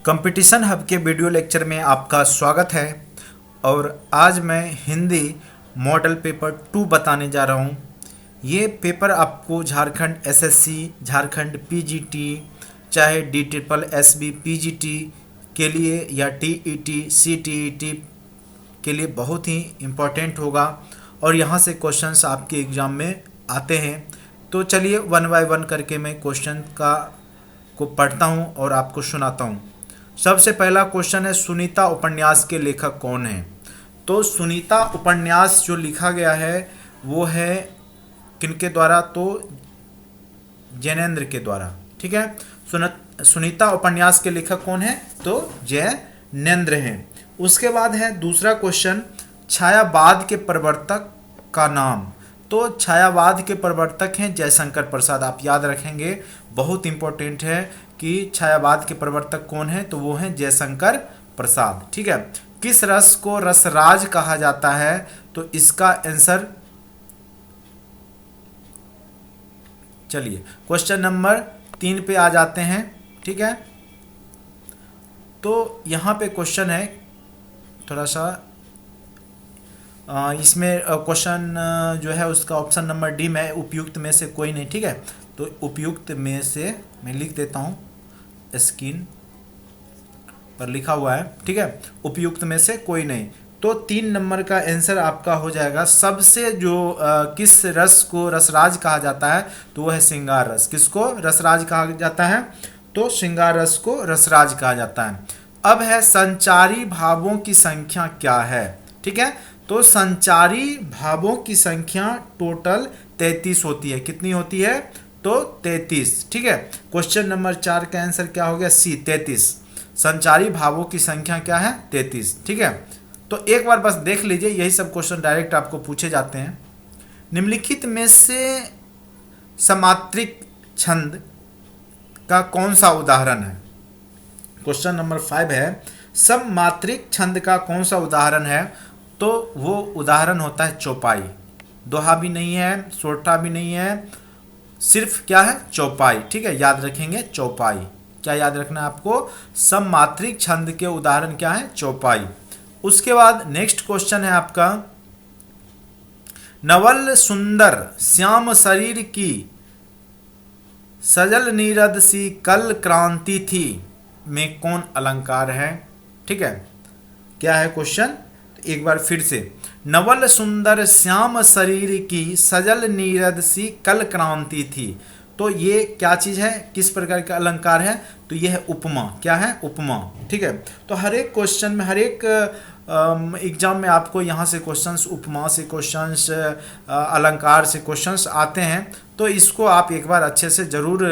Competition hub के video lecture में आपका स्वागत है। और आज मैं हिंदी मॉडल पेपर 2 बताने जा रहा हूँ। ये पेपर आपको झारखंड एसएससी, झारखंड पीजीटी, चाहे DSSB पीजीटी के लिए या टीईटी सीटीईटी के लिए बहुत ही इम्पोर्टेंट होगा और यहाँ से क्वेश्चंस आपके एग्ज़ाम में आते हैं। तो चलिए वन बाय वन करके मैं क्वेश्चन को पढ़ता हूँ और आपको सुनाता हूँ। सबसे पहला क्वेश्चन है, सुनीता उपन्यास के लेखक कौन हैं? तो सुनीता उपन्यास जो लिखा गया है वो है किनके द्वारा? तो जैनेन्द्र के द्वारा। ठीक है, सुनीता उपन्यास के लेखक कौन है? तो जैनेन्द्र हैं। उसके बाद है दूसरा क्वेश्चन, छायावाद के प्रवर्तक का नाम। तो छायावाद के प्रवर्तक हैं जयशंकर प्रसाद। आप याद रखेंगे, बहुत इंपॉर्टेंट है कि छायावाद के प्रवर्तक कौन है, तो वो हैं जयशंकर प्रसाद। ठीक है, किस रस को रसराज कहा जाता है? तो इसका आंसर, चलिए क्वेश्चन नंबर 3 पे आ जाते हैं। ठीक है, तो यहाँ पे क्वेश्चन है थोड़ा सा, इसमें क्वेश्चन जो है उसका ऑप्शन नंबर डी में, उपयुक्त में से कोई नहीं। ठीक है, तो उपयुक्त में से मैं लिख देता हूँ, स्क्रीन पर लिखा हुआ है। ठीक है, उपयुक्त में से कोई नहीं। तो 3 नंबर का आंसर आपका हो जाएगा। सबसे जो किस रस को रसराज कहा जाता है, तो वह है श्रृंगार रस। किसको रसराज कहा जाता है? तो श्रृंगार रस को रसराज कहा जाता है। अब है, संचारी भावों की संख्या क्या है? ठीक है, तो संचारी भावों की संख्या टोटल 33 होती है। कितनी होती है? तो 33। ठीक है, क्वेश्चन नंबर 4 का आंसर क्या हो गया? सी, 33। संचारी भावों की संख्या क्या है? 33। ठीक है, तो एक बार बस देख लीजिए, यही सब क्वेश्चन डायरेक्ट आपको पूछे जाते हैं। निम्नलिखित में से समात्रिक छंद का कौन सा उदाहरण है? क्वेश्चन नंबर 5 है, सममात्रिक छंद का कौन सा उदाहरण है? तो वो उदाहरण होता है चौपाई। दोहा भी नहीं है, सोरठा भी नहीं है, सिर्फ क्या है? चौपाई। ठीक है, याद रखेंगे चौपाई। क्या याद रखना है आपको? सममात्रिक छंद के उदाहरण क्या है? चौपाई। उसके बाद नेक्स्ट क्वेश्चन है आपका, नवल सुंदर श्याम शरीर की सजल नीरद सी कल क्रांति थी में कौन अलंकार है? ठीक है, क्या है क्वेश्चन? एक बार फिर से, नवल सुंदर श्याम शरीर की सजल नीरद सी कल क्रांति थी। तो ये क्या चीज़ है? किस प्रकार का अलंकार है? तो ये है उपमा। क्या है? उपमा। ठीक है, तो हर एक क्वेश्चन में, हर एक एग्जाम में आपको यहाँ से क्वेश्चंस, उपमा से क्वेश्चंस, अलंकार से क्वेश्चंस आते हैं। तो इसको आप एक बार अच्छे से ज़रूर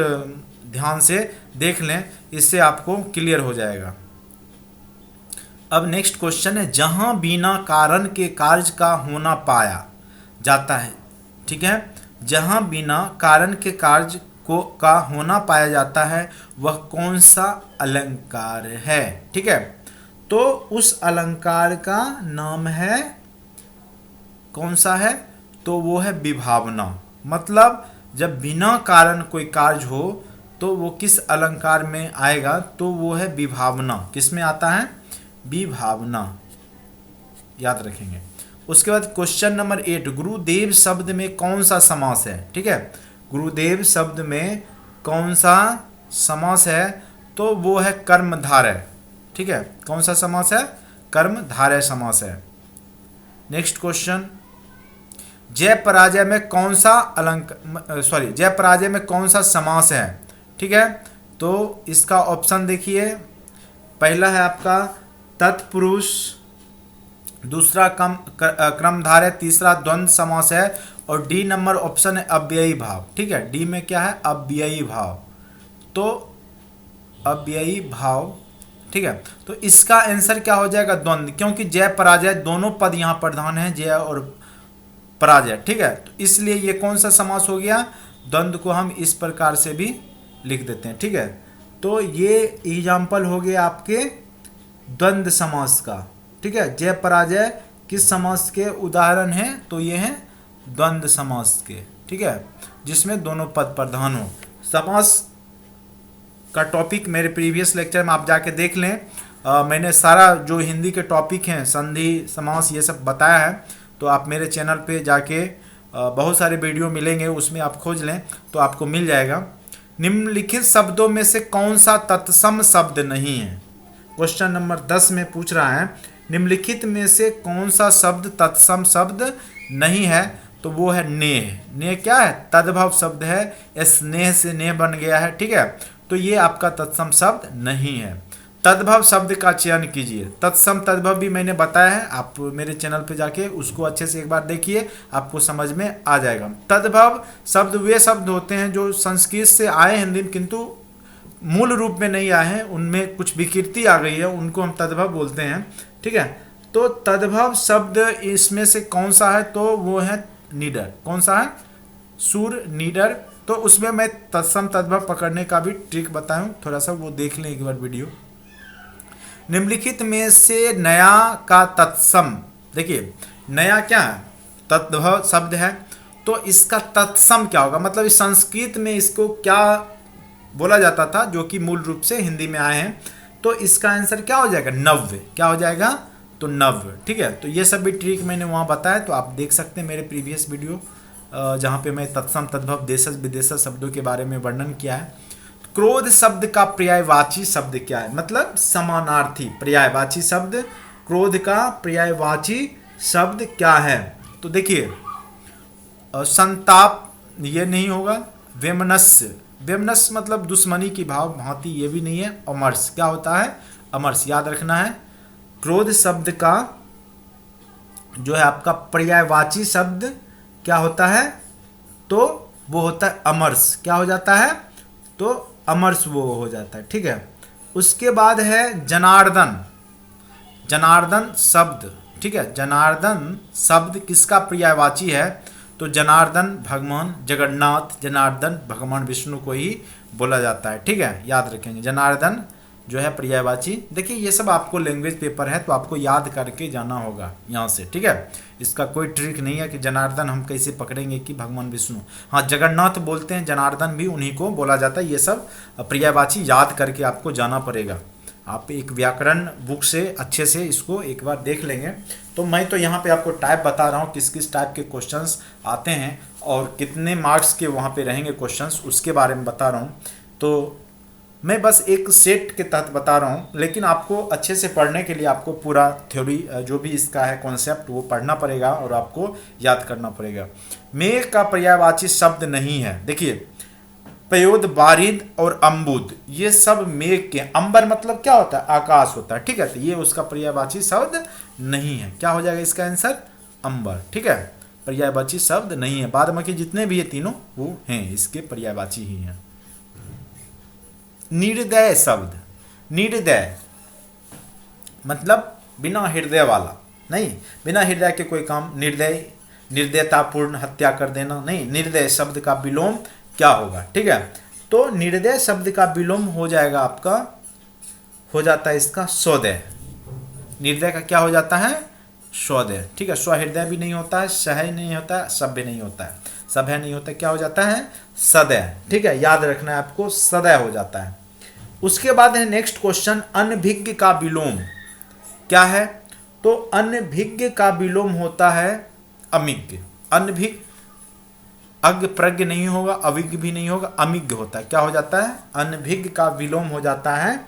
ध्यान से देख लें, इससे आपको क्लियर हो जाएगा। अब नेक्स्ट क्वेश्चन है, जहाँ बिना कारण के कार्य का होना पाया जाता है। ठीक है, जहाँ बिना कारण के कार्य का होना पाया जाता है, वह कौन सा अलंकार है? ठीक है, तो उस अलंकार का नाम है, कौन सा है? तो वो है विभावना। मतलब जब बिना कारण कोई कार्य हो तो वो किस अलंकार में आएगा? तो वो है विभावना। किस में आता है? विभावना। याद रखेंगे। उसके बाद क्वेश्चन नंबर 8, गुरुदेव शब्द में कौन सा समास है? ठीक है, गुरुदेव शब्द में कौन सा समास है? तो वो है कर्मधारय। ठीक है, कौन सा समास है? कर्मधारय समास है। नेक्स्ट क्वेश्चन, जय पराजय में कौन सा जय पराजय में कौन सा समास है? ठीक है, तो इसका ऑप्शन देखिए, पहला है आपका तत्पुरुष, दूसरा क्रमधारय, तीसरा द्वंद्व समास है, और डी नंबर ऑप्शन है अव्ययी भाव। ठीक है, डी में क्या है? अव्ययी भाव। तो अव्ययी भाव। ठीक है, तो इसका आंसर क्या हो जाएगा? द्वंद्व, क्योंकि जय पराजय दोनों पद यहाँ प्रधान है, जय और पराजय। ठीक है, तो इसलिए ये कौन सा समास हो गया? द्वंद्व को हम इस प्रकार से भी लिख देते हैं। ठीक है, तो ये एग्जाम्पल हो गए आपके द्वंद्व समास का। ठीक है, जय पराजय किस समास के उदाहरण हैं? तो ये हैं द्वंद्व समास के। ठीक है, जिसमें दोनों पद प्रधान हो। समास का टॉपिक मेरे प्रीवियस लेक्चर में आप जाके देख लें। मैंने सारा जो हिंदी के टॉपिक हैं, संधि, समास, ये सब बताया है। तो आप मेरे चैनल पे जाके बहुत सारे वीडियो मिलेंगे, उसमें आप खोज लें तो आपको मिल जाएगा। निम्नलिखित शब्दों में से कौन सा तत्सम शब्द नहीं है? क्वेश्चन नंबर 10 में पूछ रहा है निम्नलिखित में से कौन सा शब्द तत्सम शब्द नहीं है? तो वो है नेह। नेह क्या है? तद्भव शब्द है, स्नेह से नेह बन गया है, ठीक है। तो ये आपका तत्सम शब्द नहीं है। तद्भव शब्द का चयन कीजिए। तत्सम तद्भव भी मैंने बताया है, आप मेरे चैनल पे जाके उसको अच्छे से एक बार देखिए, आपको समझ में आ जाएगा। तद्भव शब्द वे शब्द होते हैं जो संस्कृत से आए हिंदी में किंतु मूल रूप में नहीं आए हैं, उनमें कुछ विकृति आ गई है, उनको हम तद्भव बोलते हैं, ठीक है। तो तद्भव शब्द इसमें से कौन सा है? तो वो है नीडर। कौन सा है? सूर, नीडर। तो उसमें मैं तत्सम तद्भव पकड़ने का भी ट्रिक बताऊं, थोड़ा सा वो देख लें एक बार वीडियो। निम्नलिखित में से नया का तत्सम, देखिए नया क्या है? तद्भव शब्द है, तो इसका तत्सम क्या होगा? मतलब इस संस्कृत में इसको क्या बोला जाता था जो कि मूल रूप से हिंदी में आए हैं? तो इसका आंसर क्या हो जाएगा? नव्य। क्या हो जाएगा? तो नव्य, ठीक है। तो ये सब भी ट्रिक मैंने वहाँ बताया, तो आप देख सकते हैं मेरे प्रीवियस वीडियो जहाँ पे मैं तत्सम तद्भव देशज विदेशज शब्दों के बारे में वर्णन किया है। क्रोध शब्द का पर्यायवाची शब्द क्या है? मतलब समानार्थी पर्यायवाची शब्द, क्रोध का पर्यायवाची शब्द क्या है? तो देखिए संताप ये नहीं होगा। वेमनस्य, वेमनस्य मतलब दुश्मनी की भाव भांति, ये भी नहीं है। अमर्ष क्या होता है? अमर्ष, याद रखना है। क्रोध शब्द का जो है आपका पर्यायवाची शब्द क्या होता है? तो वो होता है अमर्ष। क्या हो जाता है? तो अमर्ष वो हो जाता है, ठीक है। उसके बाद है जनार्दन। जनार्दन शब्द, ठीक है। जनार्दन शब्द किसका पर्यायवाची है? तो जनार्दन भगवान जगन्नाथ, जनार्दन भगवान विष्णु को ही बोला जाता है, ठीक है। याद रखेंगे जनार्दन जो है पर्यायवाची। देखिए ये सब आपको लैंग्वेज पेपर है तो आपको याद करके जाना होगा यहाँ से, ठीक है। इसका कोई ट्रिक नहीं है कि जनार्दन हम कैसे पकड़ेंगे कि भगवान विष्णु। हाँ, जगन्नाथ बोलते हैं, जनार्दन भी उन्हीं को बोला जाता है। ये सब पर्यायवाची याद करके आपको जाना पड़ेगा। आप एक व्याकरण बुक से अच्छे से इसको एक बार देख लेंगे। तो मैं तो यहाँ पे आपको टाइप बता रहा हूँ किस किस टाइप के क्वेश्चंस आते हैं और कितने मार्क्स के वहाँ पे रहेंगे क्वेश्चंस, उसके बारे में बता रहा हूँ। तो मैं बस एक सेट के तहत बता रहा हूँ, लेकिन आपको अच्छे से पढ़ने के लिए आपको पूरा थ्योरी जो भी इसका है कॉन्सेप्ट वो पढ़ना पड़ेगा और आपको याद करना पड़ेगा। मेघ का पर्यायवाची शब्द नहीं है। देखिए पयोद, बारिद और अम्बुद ये सब मेघ के, अंबर मतलब क्या होता है? आकाश होता है, ठीक है। तो ये उसका पर्यायवाची शब्द नहीं है। क्या हो जाएगा इसका आंसर? अंबर, ठीक है। पर्यायवाची शब्द नहीं है। बाद में जितने भी ये तीनों वो हैं इसके पर्यायवाची ही हैं। निर्दय शब्द, निर्दय मतलब बिना हृदय वाला नहीं, बिना हृदय के कोई काम। निर्दय, निर्दयतापूर्ण हत्या कर देना नहीं। निर्दय शब्द का विलोम क्या होगा? ठीक है। तो निर्दय शब्द का विलोम हो जाएगा आपका, हो जाता है इसका स्वदय। निर्दय का क्या हो जाता है? स्वदय, ठीक है। स्वहृदय भी नहीं होता है, सह नहीं होता है, सभ्य नहीं होता है, सभ्य नहीं होता है। क्या हो जाता है? सदय, ठीक है। याद रखना है आपको, सदय हो जाता है। उसके बाद है नेक्स्ट क्वेश्चन, अनभिज्ञ का विलोम क्या है? तो अनभिज्ञ का विलोम होता है अमिज्ञ। अनभिज्ञ, अज्ञ प्रज्ञ नहीं होगा, अविज्ञ भी नहीं होगा, अमिज्ञ होता है। क्या हो जाता है? अनभिज्ञ का विलोम हो जाता है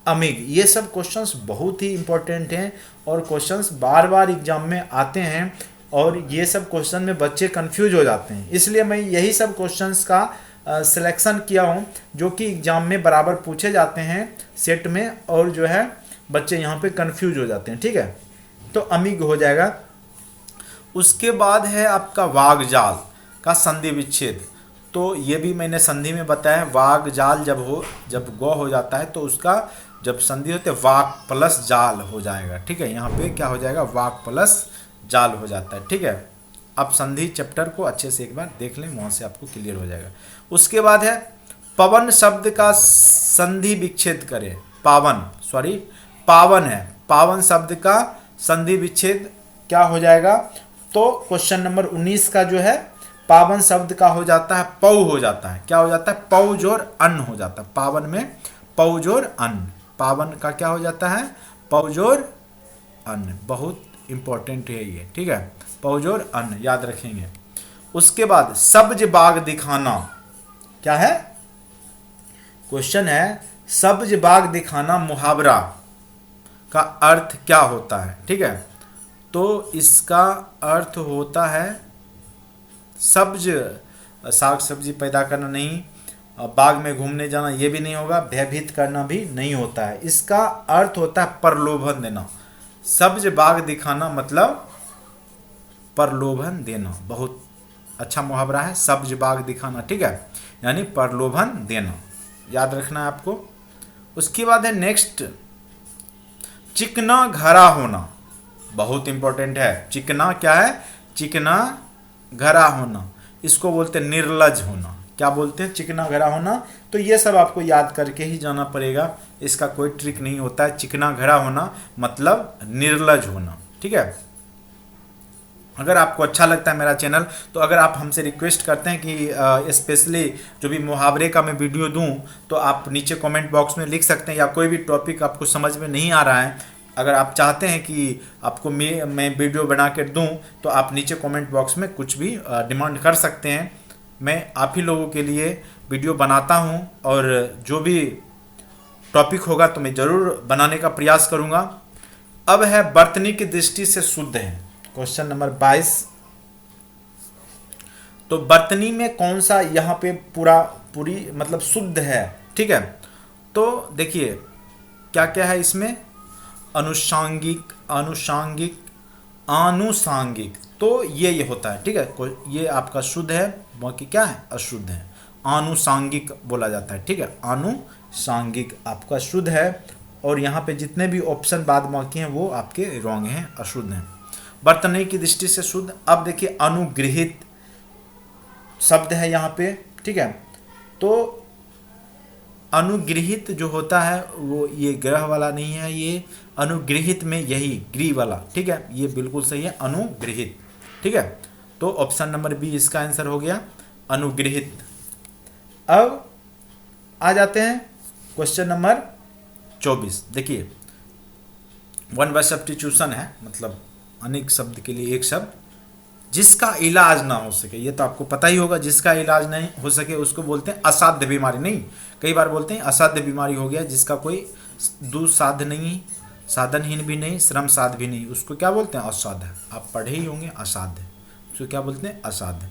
अमिज्ञ। ये सब क्वेश्चंस बहुत ही इंपॉर्टेंट हैं और क्वेश्चंस बार बार एग्जाम में आते हैं और ये सब क्वेश्चन में बच्चे कंफ्यूज हो जाते हैं। इसलिए मैं यही सब क्वेश्चंस का सिलेक्शन किया हूँ जो कि एग्जाम में बराबर पूछे जाते हैं सेट में, और जो है बच्चे यहाँ पे कंफ्यूज हो जाते हैं, ठीक है। तो अमिज्ञ हो जाएगा। उसके बाद है आपका वागजाल का संधि विच्छेद। तो ये भी मैंने संधि में बताया, वागजाल जब गौ हो जाता है तो उसका जब संधि होते वाक प्लस जाल हो जाएगा, ठीक है। यहाँ पे क्या हो जाएगा? वाक प्लस जाल हो जाता है, ठीक है। आप संधि चैप्टर को अच्छे से एक बार देख लें, वहाँ से आपको क्लियर हो जाएगा। उसके बाद है पवन शब्द का संधि विच्छेद करें। पावन है, पावन शब्द का संधि विच्छेद क्या हो जाएगा? तो क्वेश्चन नंबर 19 का जो है पावन शब्द का हो जाता है पौ हो जाता है। क्या हो जाता है? पौ जोर अन्न हो जाता है। पावन में पौजोर अन्न, पावन का क्या हो जाता है, पौजोर अन्न, बहुत इंपॉर्टेंट है ये, ठीक है, पौजोर अन्न याद रखेंगे। उसके बाद सब्ज बाग दिखाना, क्या है, क्वेश्चन है सब्ज बाग दिखाना मुहावरा का अर्थ क्या होता है, ठीक है। तो इसका अर्थ होता है सब्ज साग सब्जी पैदा करना नहीं, बाग में घूमने जाना ये भी नहीं होगा, भयभीत करना भी नहीं होता है। इसका अर्थ होता है प्रलोभन देना। सब्ज बाग दिखाना मतलब प्रलोभन देना, बहुत अच्छा मुहावरा है सब्ज बाग दिखाना, ठीक है, यानी प्रलोभन देना, याद रखना है आपको। उसके बाद है नेक्स्ट चिकना घरा होना, बहुत इंपॉर्टेंट है। चिकना क्या है, चिकना घरा होना, इसको बोलते हैं निर्लज होना। क्या बोलते हैं, चिकना घरा होना। तो ये सब आपको याद करके ही जाना पड़ेगा, इसका कोई ट्रिक नहीं होता है। चिकना घरा होना मतलब निर्लज होना, ठीक है। अगर आपको अच्छा लगता है मेरा चैनल, तो अगर आप हमसे रिक्वेस्ट करते हैं कि स्पेशली जो भी मुहावरे का मैं वीडियो दूं, तो आप नीचे कमेंट बॉक्स में लिख सकते हैं, या कोई भी टॉपिक आपको समझ में नहीं आ रहा है, अगर आप चाहते हैं कि आपको मैं वीडियो बना कर दूं, तो आप नीचे कमेंट बॉक्स में कुछ भी डिमांड कर सकते हैं। मैं आप ही लोगों के लिए वीडियो बनाता हूं, और जो भी टॉपिक होगा तो मैं ज़रूर बनाने का प्रयास करूंगा। अब है बर्तनी की दृष्टि से शुद्ध है, क्वेश्चन नंबर 22। तो बर्तनी में कौन सा यहाँ पे पूरी मतलब शुद्ध है, ठीक है। तो देखिए क्या क्या है इसमें, अनुषांगिक, अनुषांगिक, आनुषांगिक, तो ये होता है, ठीक है। ये आपका शुद्ध है, बाकी क्या है, अशुद्ध है। आनुषांगिक बोला जाता है, ठीक है, आनुषांगिक आपका शुद्ध है, और यहाँ पे जितने भी ऑप्शन बाद बाकी हैं वो आपके रॉन्ग हैं, अशुद्ध हैं। बर्तनी की दृष्टि से शुद्ध। अब देखिए अनुगृहित शब्द है यहाँ पे, ठीक है। तो अनुगृहित जो होता है वो ये ग्रह वाला नहीं है, ये अनुगृहित में यही गृह वाला, ठीक है, ये बिल्कुल सही है, अनुगृहित, ठीक है। तो ऑप्शन नंबर बी इसका आंसर हो गया, अनुगृहित। अब आ जाते हैं क्वेश्चन नंबर 24। देखिए वन वर्ड सब्स्टिट्यूशन है, मतलब अनेक शब्द के लिए एक शब्द। जिसका इलाज ना हो सके, ये तो आपको पता ही होगा, जिसका इलाज नहीं हो सके उसको बोलते हैं असाध्य बीमारी। नहीं, कई बार बोलते हैं असाध्य बीमारी हो गया, जिसका कोई दुसाध्य नहीं, साधनहीन भी नहीं, श्रम साध्य भी नहीं, उसको क्या बोलते हैं, असाध्य। आप पढ़े ही होंगे असाध्य, उसको क्या बोलते हैं, असाध्य।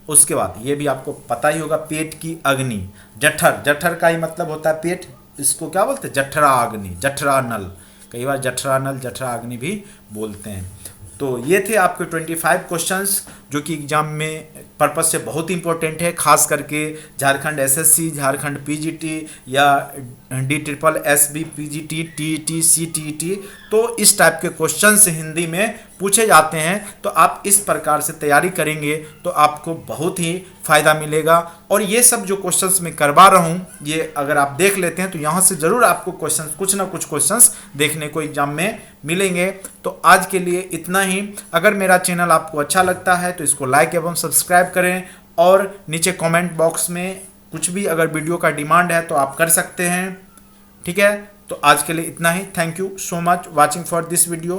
उसके बाद ये भी आपको पता ही होगा, पेट की अग्नि, जठर, जठर का ही मतलब होता है पेट, इसको क्या बोलते हैं, जठरा अग्नि, जठरा नल, कई बार जठरा नल, जठरा अग्नि भी बोलते हैं। तो ये थे आपके 25 क्वेश्चंस, जो कि एग्जाम में पर्पस से बहुत इंपॉर्टेंट है, खास करके झारखंड एसएससी, झारखंड पीजीटी या DSSB पीजीटी, टीईटी, सीटीईटी, तो इस टाइप के क्वेश्चंस हिंदी में पूछे जाते हैं। तो आप इस प्रकार से तैयारी करेंगे तो आपको बहुत ही फ़ायदा मिलेगा। और ये सब जो क्वेश्चंस मैं करवा रहा हूँ, ये अगर आप देख लेते हैं तो यहाँ से ज़रूर आपको क्वेश्चंस, कुछ ना कुछ क्वेश्चंस देखने को एग्जाम में मिलेंगे। तो आज के लिए इतना ही। अगर मेरा चैनल आपको अच्छा लगता है तो इसको लाइक एवं सब्सक्राइब करें, और नीचे कमेंट बॉक्स में कुछ भी अगर वीडियो का डिमांड है तो आप कर सकते हैं, ठीक है। तो आज के लिए इतना ही। Thank you so much watching for this video.